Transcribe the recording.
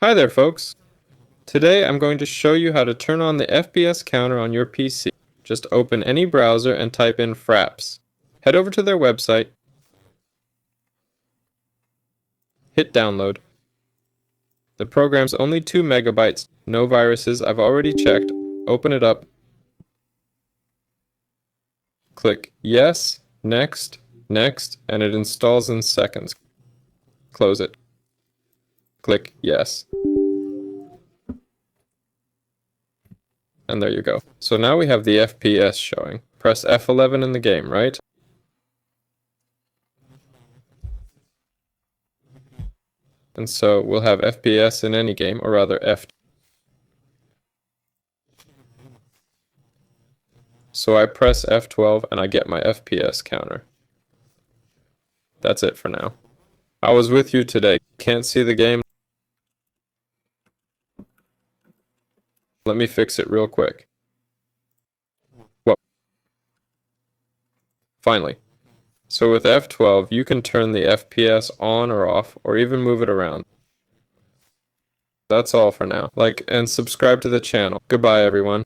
Hi there, folks. Today I'm going to show you how to turn on the FPS counter on your PC. Just open any browser and type in Fraps. Head over to their website, hit download. The program's only 2 megabytes, no viruses, I've already checked. Open it up, click Yes, Next, Next, and it installs in seconds. Close it. Click Yes. And there you go. So now we have the FPS showing. Press F11 in the game, right? And so we'll have FPS in any game, or rather F. So I press F12 and I get my FPS counter. That's it for now. I was with you today. Can't see the game? Let me fix it real quick. Well, finally. So with F12, you can turn the FPS on or off, or even move it around. That's all for now. Like and subscribe to the channel. Goodbye, everyone.